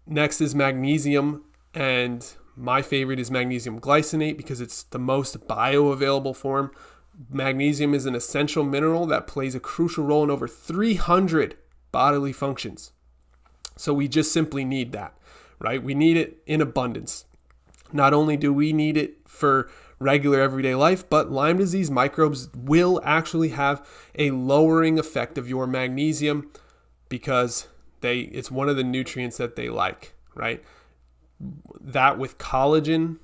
Next is magnesium, and my favorite is magnesium glycinate because it's the most bioavailable form. Magnesium is an essential mineral that plays a crucial role in over 300 bodily functions. So we just simply need that, right? We need it in abundance. Not only do we need it for regular everyday life, but Lyme disease microbes will actually have a lowering effect of your magnesium because it's one of the nutrients that they like, right? That with collagen,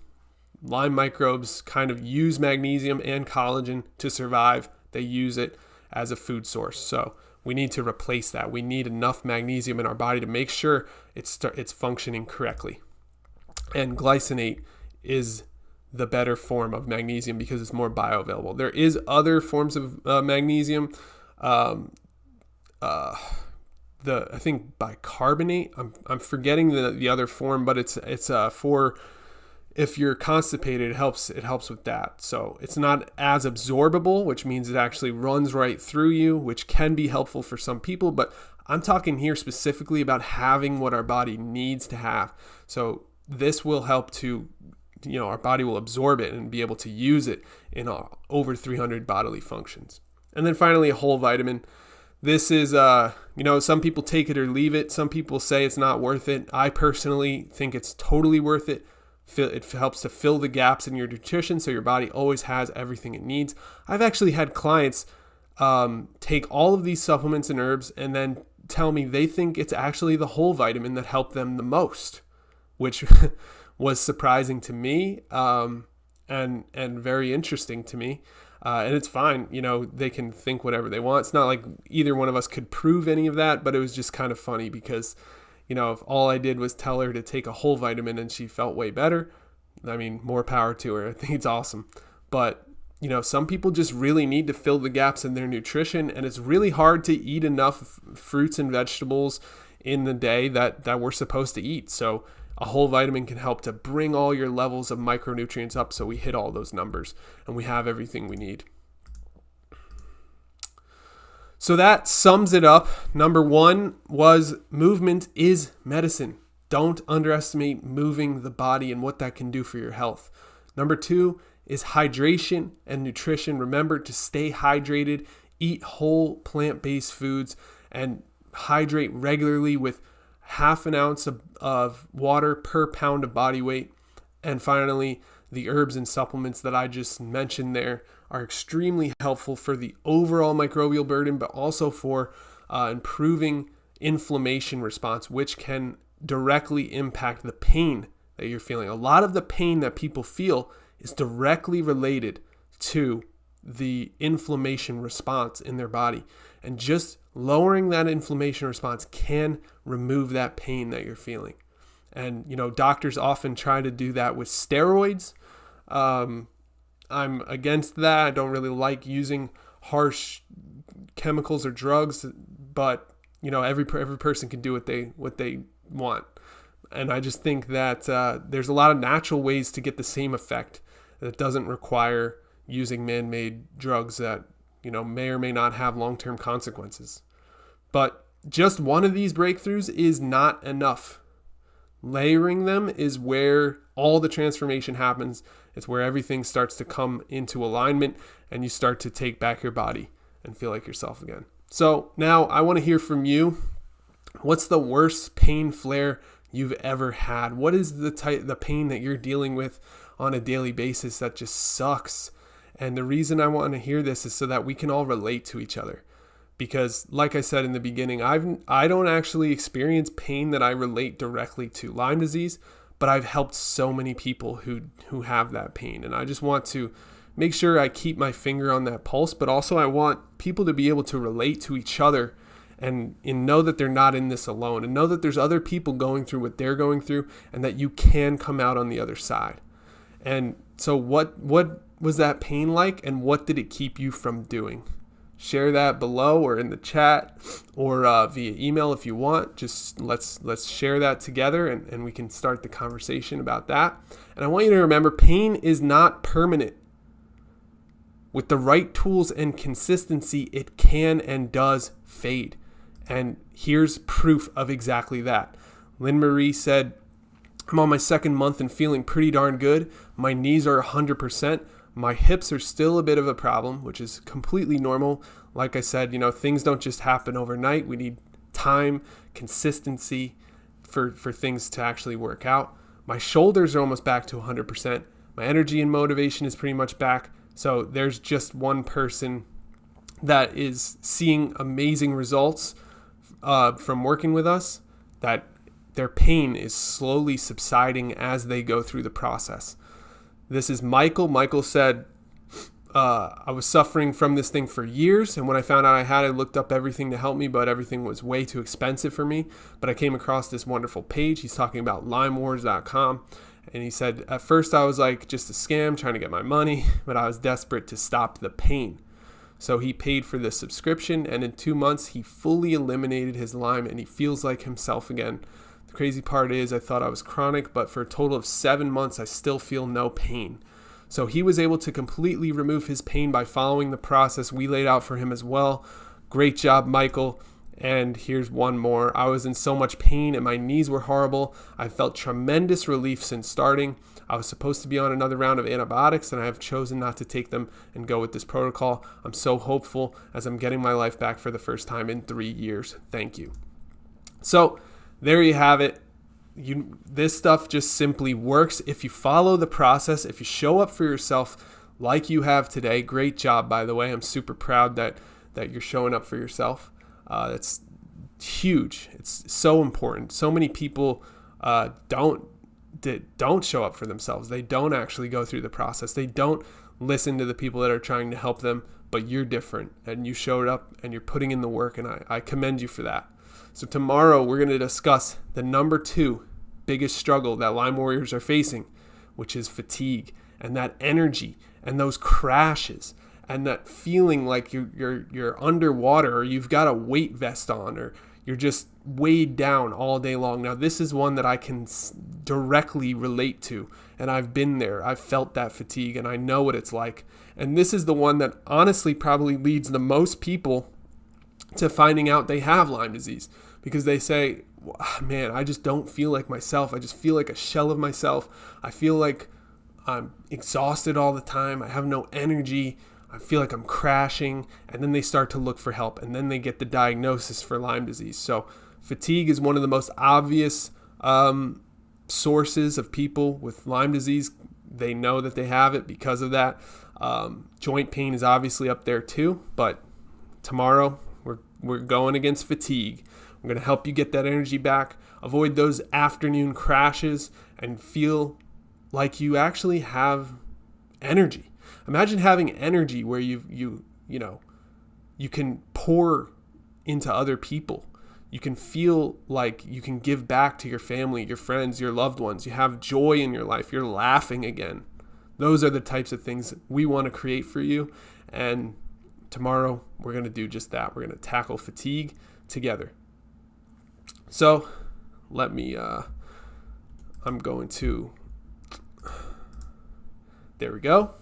Lyme microbes kind of use magnesium and collagen to survive. They use it as a food source. So we need to replace that. We need enough magnesium in our body to make sure it's functioning correctly. And glycinate is the better form of magnesium because it's more bioavailable. There is other forms of magnesium. I think bicarbonate. I'm forgetting the other form, but it's for if you're constipated, it helps with that. So it's not as absorbable, which means it actually runs right through you, which can be helpful for some people. But I'm talking here specifically about having what our body needs to have. So this will help to, our body will absorb it and be able to use it in over 300 bodily functions. And then finally, a whole vitamin. This is, some people take it or leave it. Some people say it's not worth it. I personally think it's totally worth it. It helps to fill the gaps in your nutrition so your body always has everything it needs. I've actually had clients take all of these supplements and herbs and then tell me they think it's actually the whole vitamin that helped them the most, which was surprising to me and very interesting to me. And it's fine, they can think whatever they want. It's not like either one of us could prove any of that, but it was just kind of funny because, if all I did was tell her to take a whole vitamin and she felt way better, more power to her. I think it's awesome. But, some people just really need to fill the gaps in their nutrition, and it's really hard to eat enough fruits and vegetables in the day that we're supposed to eat. So a whole vitamin can help to bring all your levels of micronutrients up so we hit all those numbers and we have everything we need. So that sums it up. Number 1 was movement is medicine. Don't underestimate moving the body and what that can do for your health. Number 2 is hydration and nutrition. Remember to stay hydrated, eat whole plant-based foods, and hydrate regularly with half an ounce of water per pound of body weight. And finally, the herbs and supplements that I just mentioned there are extremely helpful for the overall microbial burden, but also for improving inflammation response, which can directly impact the pain that you're feeling. A lot of the pain that people feel is directly related to the inflammation response in their body. And just lowering that inflammation response can remove that pain that you're feeling. And, doctors often try to do that with steroids. I'm against that. I don't really like using harsh chemicals or drugs, but every person can do what they want. And I just think that there's a lot of natural ways to get the same effect that doesn't require using man-made drugs that may or may not have long-term consequences. But just one of these breakthroughs is not enough. Layering them is where all the transformation happens. It's where everything starts to come into alignment and you start to take back your body and feel like yourself again. So now I want to hear from you. What's the worst pain flare you've ever had? What is the pain that you're dealing with on a daily basis that just sucks? And the reason I want to hear this is so that we can all relate to each other. Because like I said in the beginning, I don't actually experience pain that I relate directly to Lyme disease, but I've helped so many people who have that pain. And I just want to make sure I keep my finger on that pulse, but also I want people to be able to relate to each other and know that they're not in this alone, and know that there's other people going through what they're going through, and that you can come out on the other side. And so what was that pain like, and what did it keep you from doing? Share that below or in the chat or via email if you want. Just let's share that together and we can start the conversation about that. And I want you to remember, pain is not permanent. With the right tools and consistency, it can and does fade. And here's proof of exactly that. Lynn Marie said, I'm on my second month and feeling pretty darn good. My knees are 100%. My hips are still a bit of a problem, which is completely normal. Like I said, things don't just happen overnight. We need time, consistency for things to actually work out. My shoulders are almost back to 100%. My energy and motivation is pretty much back. So there's just one person that is seeing amazing results from working with us, that their pain is slowly subsiding as they go through the process. This is Michael. Michael said, I was suffering from this thing for years, and when I found out I had it, I looked up everything to help me, but everything was way too expensive for me. But I came across this wonderful page. He's talking about LymeWars.com, and he said, at first I was like, just a scam trying to get my money, but I was desperate to stop the pain. So he paid for the subscription, and in 2 months, he fully eliminated his Lyme, and he feels like himself again. The crazy part is I thought I was chronic, but for a total of 7 months, I still feel no pain. So he was able to completely remove his pain by following the process we laid out for him as well. Great job, Michael. And here's one more. I was in so much pain and my knees were horrible. I felt tremendous relief since starting. I was supposed to be on another round of antibiotics, and I have chosen not to take them and go with this protocol. I'm so hopeful as I'm getting my life back for the first time in 3 years. Thank you. So there you have it. This stuff just simply works if you follow the process, if you show up for yourself like you have today. Great job, by the way. I'm super proud that you're showing up for yourself. That's huge. It's so important. So many people don't show up for themselves. They don't actually go through the process. They don't listen to the people that are trying to help them, but you're different, and you showed up and you're putting in the work, and I commend you for that. So tomorrow we're going to discuss the number 2 biggest struggle that Lyme warriors are facing, which is fatigue, and that energy and those crashes and that feeling like you're underwater, or you've got a weight vest on, or you're just weighed down all day long. Now, this is one that I can directly relate to, and I've been there. I've felt that fatigue, and I know what it's like. And this is the one that honestly probably leads the most people to finding out they have Lyme disease, because they say, man, I just don't feel like myself. I just feel like a shell of myself. I feel like I'm exhausted all the time. I have no energy. I feel like I'm crashing. And then they start to look for help, and then they get the diagnosis for Lyme disease. So fatigue is one of the most obvious sources of people with Lyme disease they know that they have it because of that. Joint pain is obviously up there too, but tomorrow we're going against fatigue. I'm going to help you get that energy back, avoid those afternoon crashes, and feel like you actually have energy. Imagine having energy where you can pour into other people. You can feel like you can give back to your family, your friends, your loved ones. You have joy in your life. You're laughing again. Those are the types of things we want to create for you. And tomorrow we're going to do just that. We're going to tackle fatigue together. So let me, I'm going to, there we go.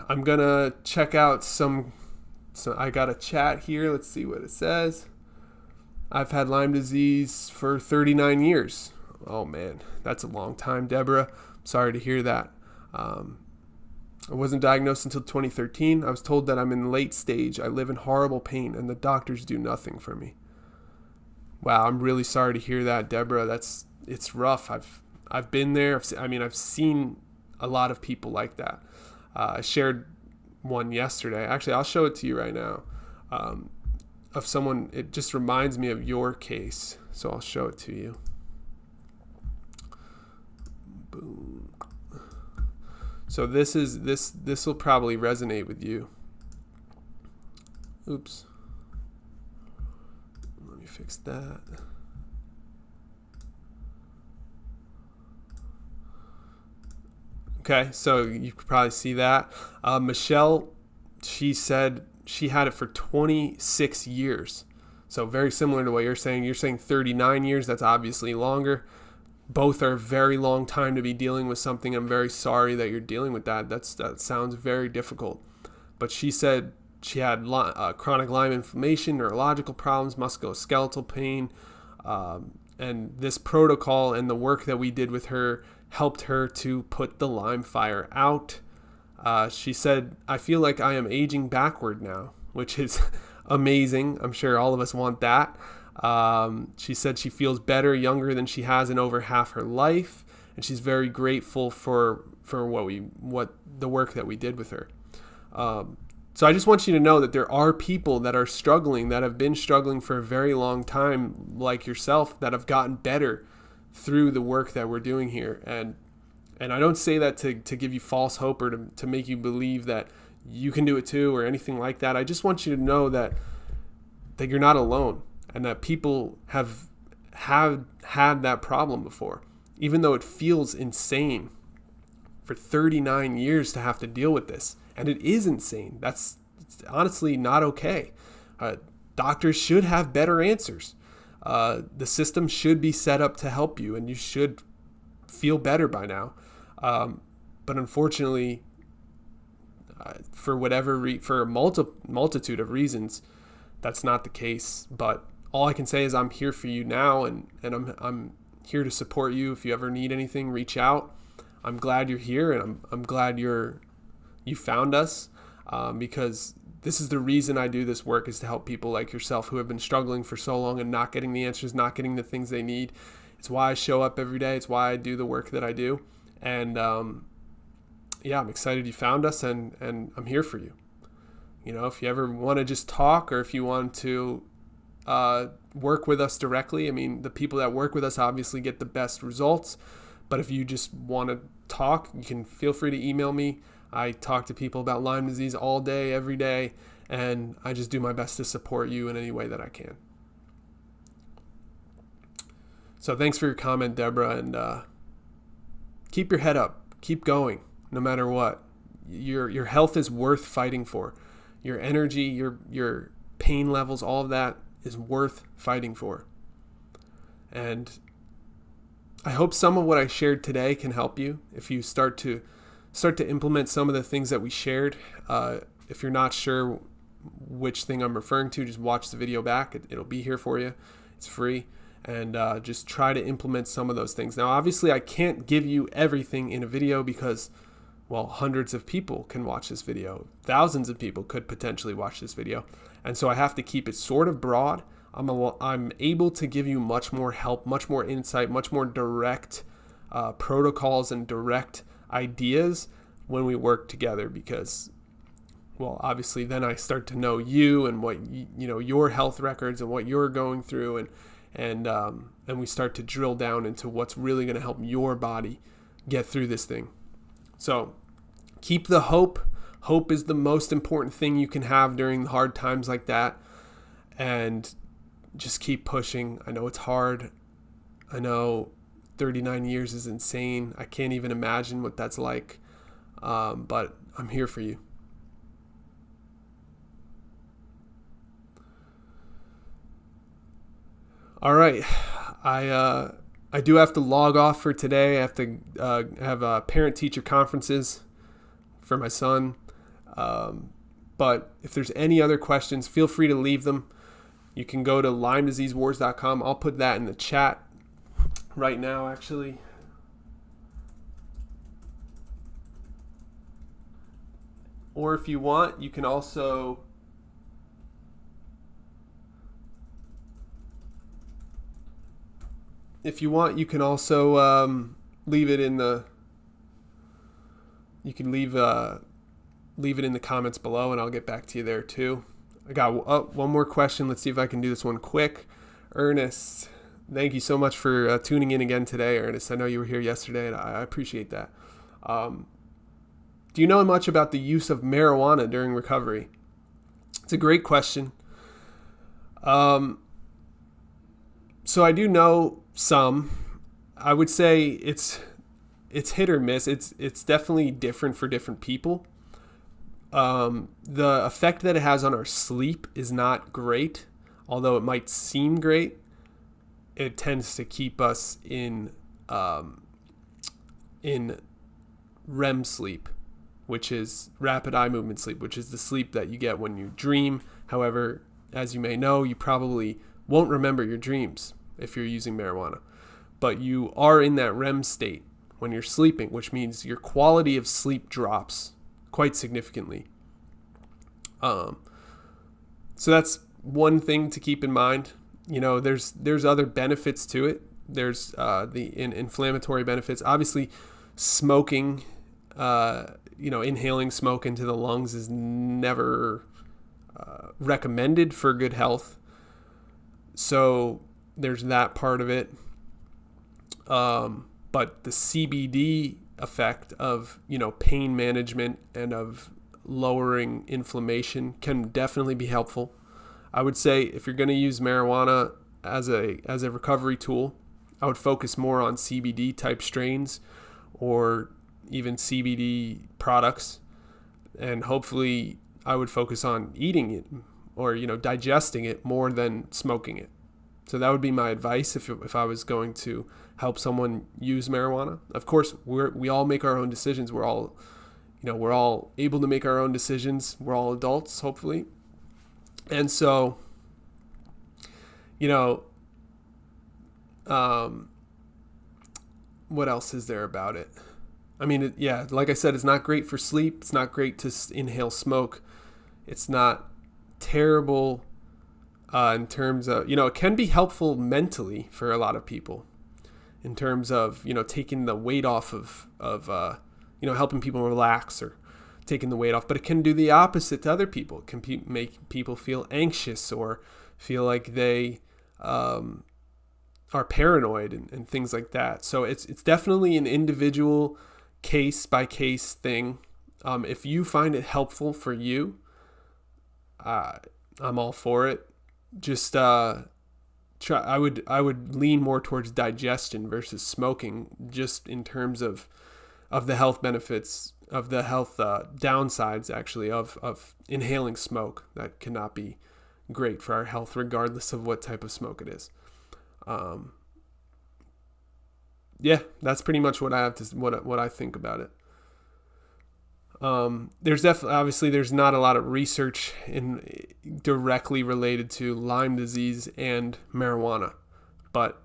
I'm going to check out so I got a chat here. Let's see what it says. I've had Lyme disease for 39 years. Oh man, that's a long time, Deborah. Sorry to hear that. I wasn't diagnosed until 2013. I was told that I'm in late stage. I live in horrible pain and the doctors do nothing for me. Wow, I'm really sorry to hear that, Deborah. It's rough. I've been there. I've seen a lot of people like that. I shared one yesterday. Actually, I'll show it to you right now. Of someone, it just reminds me of your case. So I'll show it to you. Boom. So this will probably resonate with you. Oops. Let me fix that. Okay, so you could probably see that. Michelle, she said she had it for 26 years. So very similar to what you're saying. You're saying 39 years. That's obviously longer. Both are a very long time to be dealing with something. I'm very sorry that you're dealing with that. That sounds very difficult. But she said she had chronic Lyme inflammation, neurological problems, musculoskeletal pain. And this protocol and the work that we did with her helped her to put the Lyme fire out. She said, I feel like I am aging backward now, which is amazing. I'm sure all of us want that. She said she feels better, younger than she has in over half her life. And she's very grateful for what the work that we did with her. So I just want you to know that there are people that are struggling, that have been struggling for a very long time, like yourself, that have gotten better through the work that we're doing here. And I don't say that to give you false hope or to make you believe that you can do it too or anything like that. I just want you to know that you're not alone and that people have had that problem before, even though it feels insane for 39 years to have to deal with this. And it is insane. That's honestly not okay. Doctors should have better answers. The system should be set up to help you, and you should feel better by now. But unfortunately, for a multitude of reasons, that's not the case. But all I can say is I'm here for you now, and I'm here to support you. If you ever need anything, reach out. I'm glad you're here, and I'm glad you found us, because this is the reason I do this work, is to help people like yourself who have been struggling for so long and not getting the answers, not getting the things they need. It's why I show up every day. It's why I do the work that I do. And I'm excited you found us, and I'm here for you. You know, if you ever want to just talk, or if you want to work with us directly, I mean, the people that work with us obviously get the best results. But if you just want to talk, you can feel free to email me. I talk to people about Lyme disease all day, every day, and I just do my best to support you in any way that I can. So thanks for your comment, Deborah, and keep your head up. Keep going, no matter what. Your health is worth fighting for. Your energy, your pain levels, all of that is worth fighting for. And I hope some of what I shared today can help you. If you start to implement some of the things that we shared, if you're not sure which thing I'm referring to, just watch the video back. It'll be here for you. It's free. And just try to implement some of those things. Now, obviously, I can't give you everything in a video because, well, hundreds of people can watch this video. Thousands of people could potentially watch this video. And so I have to keep it sort of broad. I'm able to give you much more help, much more insight, much more direct protocols and direct ideas when we work together, because, well, obviously then I start to know you and what your health records and what you're going through, and we start to drill down into what's really going to help your body get through this thing. So keep the hope. Hope is the most important thing you can have during hard times like that, and just keep pushing. I know it's hard. I know 39 years is insane. I can't even imagine what that's like, but I'm here for you. All right, I do have to log off for today. I have to have parent-teacher conferences for my son. But if there's any other questions, feel free to leave them. You can go to LymeDiseaseWars.com. I'll put that in the chat right now, actually. Or if you want, you can also leave it in the leave it in the comments below, and I'll get back to you there too. I got one more question. Let's see if I can do this one quick. Ernest, thank you so much for tuning in again today, Ernest. I know you were here yesterday, and I appreciate that. Do you know much about the use of marijuana during recovery? It's a great question. So I do know some. I would say it's hit or miss. It's definitely different for different people. The effect that it has on our sleep is not great, although it might seem great. It tends to keep us in REM sleep, which is rapid eye movement sleep, which is the sleep that you get when you dream. However, as you may know, you probably won't remember your dreams if you're using marijuana, but you are in that REM state when you're sleeping, which means your quality of sleep drops quite significantly. So that's one thing to keep in mind. There's other benefits to it. There's the inflammatory benefits. Obviously, smoking, inhaling smoke into the lungs is never recommended for good health. So there's that part of it. But the CBD effect of, pain management and of lowering inflammation can definitely be helpful. I would say if you're going to use marijuana as a recovery tool, I would focus more on CBD type strains or even CBD products, and hopefully I would focus on eating it or digesting it more than smoking it. So that would be my advice if I was going to help someone use marijuana. Of course, we all make our own decisions. We're all able to make our own decisions. We're all adults, hopefully. And so, what else is there about it? I mean, like I said, it's not great for sleep. It's not great to inhale smoke. It's not terrible in terms of, it can be helpful mentally for a lot of people in terms of, taking the weight off of helping people relax or taking the weight off. But it can do the opposite to other people. It can make people feel anxious or feel like they are paranoid and things like that. So it's definitely an individual case by case thing. If you find it helpful for you, I'm all for it. Just I would lean more towards digestion versus smoking, just in terms of the health benefits, of the health downsides actually of inhaling smoke. That cannot be great for our health regardless of what type of smoke it is. That's pretty much what I have to what I think about it. There's not a lot of research directly related to Lyme disease and marijuana, but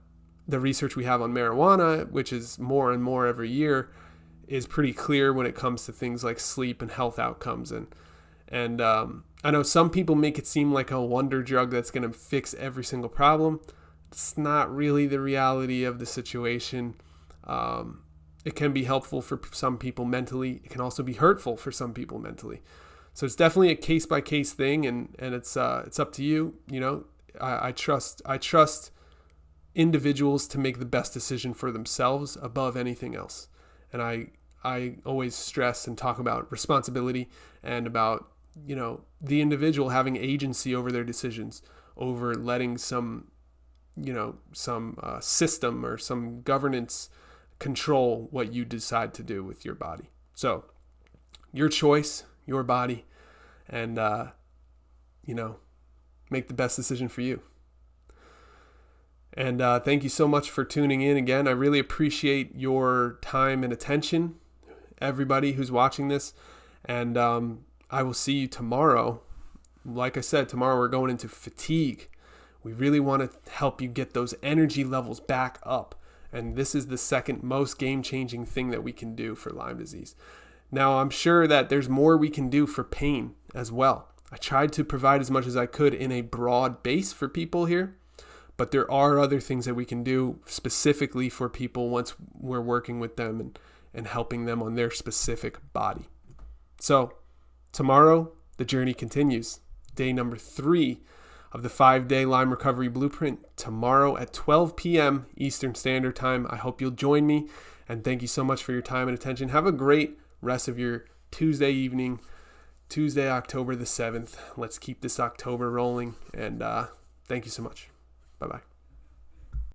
the research we have on marijuana, which is more and more every year, is pretty clear when it comes to things like sleep and health outcomes. And I know some people make it seem like a wonder drug that's going to fix every single problem. It's not really the reality of the situation. It can be helpful for some people mentally. It can also be hurtful for some people mentally. So it's definitely a case by case thing, and it's up to you. I trust individuals to make the best decision for themselves above anything else. And I always stress and talk about responsibility and about the individual having agency over their decisions, over letting some system or some governance control what you decide to do with your body. So your choice, your body, and make the best decision for you. And thank you so much for tuning in again. I really appreciate your time and attention, everybody who's watching this. And I will see you tomorrow. Like I said, tomorrow we're going into fatigue. We really want to help you get those energy levels back up. And this is the second most game-changing thing that we can do for Lyme disease. Now, I'm sure that there's more we can do for pain as well. I tried to provide as much as I could in a broad base for people here, but there are other things that we can do specifically for people once we're working with them and helping them on their specific body. So tomorrow, the journey continues. Day number 3 of the 5-day Lyme recovery blueprint, tomorrow at 12 p.m. Eastern Standard Time. I hope you'll join me, and thank you so much for your time and attention. Have a great rest of your Tuesday evening, Tuesday, October the 7th. Let's keep this October rolling, and thank you so much. Bye-bye.